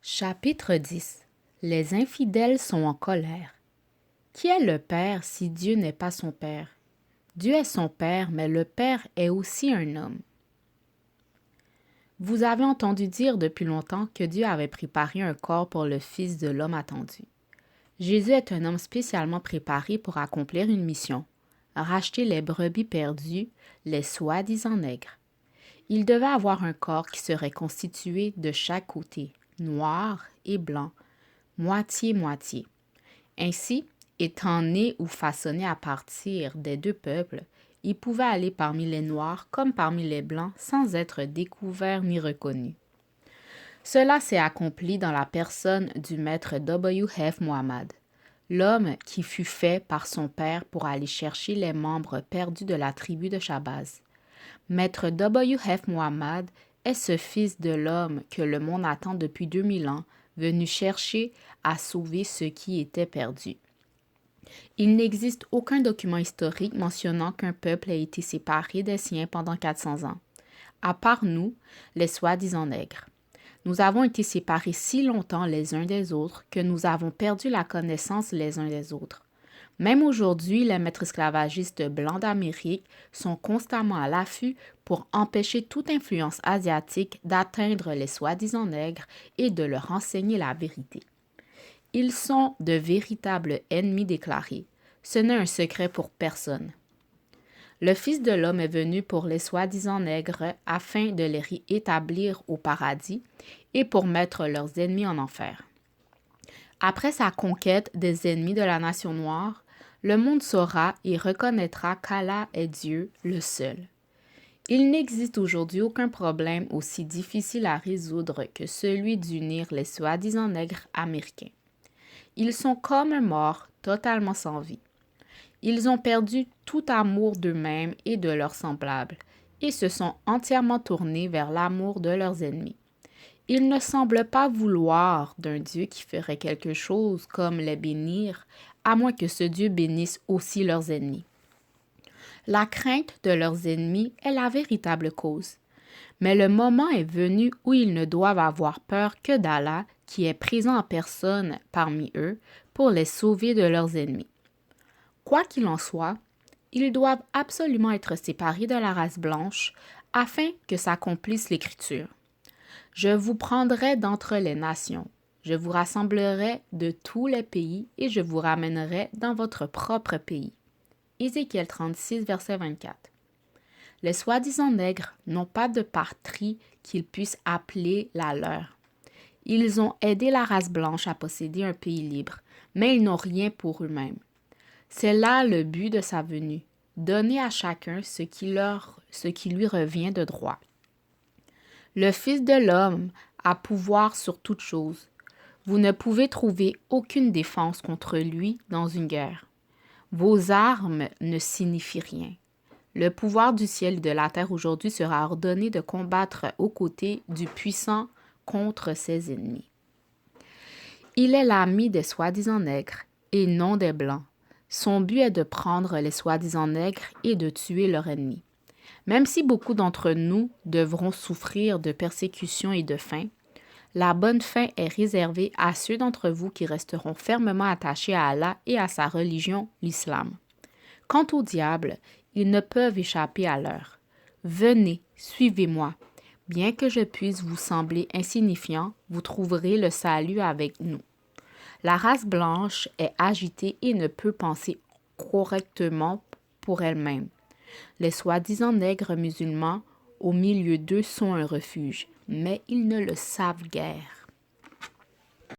Chapitre 10. Les infidèles sont en colère. Qui est le Père si Dieu n'est pas son Père? Dieu est son Père, mais le Père est aussi un homme. Vous avez entendu dire depuis longtemps que Dieu avait préparé un corps pour le Fils de l'homme attendu. Jésus est un homme spécialement préparé pour accomplir une mission, racheter les brebis perdues, les soi-disant nègres. Il devait avoir un corps qui serait constitué de chaque côté, noir et blanc, moitié-moitié. Ainsi, étant né ou façonné à partir des deux peuples, il pouvait aller parmi les Noirs comme parmi les Blancs sans être découvert ni reconnu. Cela s'est accompli dans la personne du maître W. F. Muhammad, l'homme qui fut fait par son père pour aller chercher les membres perdus de la tribu de Shabazz. Maître W. F. Muhammad est ce fils de l'homme que le monde attend depuis 2000 ans, venu chercher à sauver ce qui était perdu. Il n'existe aucun document historique mentionnant qu'un peuple ait été séparé des siens pendant 400 ans, à part nous, les soi-disant nègres. Nous avons été séparés si longtemps les uns des autres que nous avons perdu la connaissance les uns des autres. Même aujourd'hui, les maîtres esclavagistes blancs d'Amérique sont constamment à l'affût pour empêcher toute influence asiatique d'atteindre les soi-disant nègres et de leur enseigner la vérité. Ils sont de véritables ennemis déclarés. Ce n'est un secret pour personne. Le Fils de l'homme est venu pour les soi-disant nègres afin de les rétablir au paradis et pour mettre leurs ennemis en enfer. Après sa conquête des ennemis de la nation noire, le monde saura et reconnaîtra qu'Allah est Dieu, le seul. Il n'existe aujourd'hui aucun problème aussi difficile à résoudre que celui d'unir les soi-disant nègres américains. Ils sont comme morts, totalement sans vie. Ils ont perdu tout amour d'eux-mêmes et de leurs semblables, et se sont entièrement tournés vers l'amour de leurs ennemis. Ils ne semblent pas vouloir d'un Dieu qui ferait quelque chose comme les bénir, à moins que ce Dieu bénisse aussi leurs ennemis. La crainte de leurs ennemis est la véritable cause. Mais le moment est venu où ils ne doivent avoir peur que d'Allah, qui est présent en personne parmi eux, pour les sauver de leurs ennemis. Quoi qu'il en soit, ils doivent absolument être séparés de la race blanche afin que s'accomplisse l'Écriture. Je vous prendrai d'entre les nations, je vous rassemblerai de tous les pays et je vous ramènerai dans votre propre pays. Ézéchiel 36, verset 24. Les soi-disant nègres n'ont pas de patrie qu'ils puissent appeler la leur. Ils ont aidé la race blanche à posséder un pays libre, mais ils n'ont rien pour eux-mêmes. C'est là le but de sa venue, donner à chacun ce qui lui revient de droit. Le Fils de l'homme a pouvoir sur toute chose. Vous ne pouvez trouver aucune défense contre lui dans une guerre. Vos armes ne signifient rien. Le pouvoir du ciel et de la terre aujourd'hui sera ordonné de combattre aux côtés du puissant contre ses ennemis. Il est l'ami des soi-disant nègres et non des blancs. Son but est de prendre les soi-disant nègres et de tuer leurs ennemis. Même si beaucoup d'entre nous devront souffrir de persécutions et de faim, la bonne fin est réservée à ceux d'entre vous qui resteront fermement attachés à Allah et à sa religion, l'islam. Quant au diable, ils ne peuvent échapper à l'heure. Venez, suivez-moi. Bien que je puisse vous sembler insignifiant, vous trouverez le salut avec nous. La race blanche est agitée et ne peut penser correctement pour elle-même. Les soi-disant nègres musulmans au milieu d'eux sont un refuge, mais ils ne le savent guère.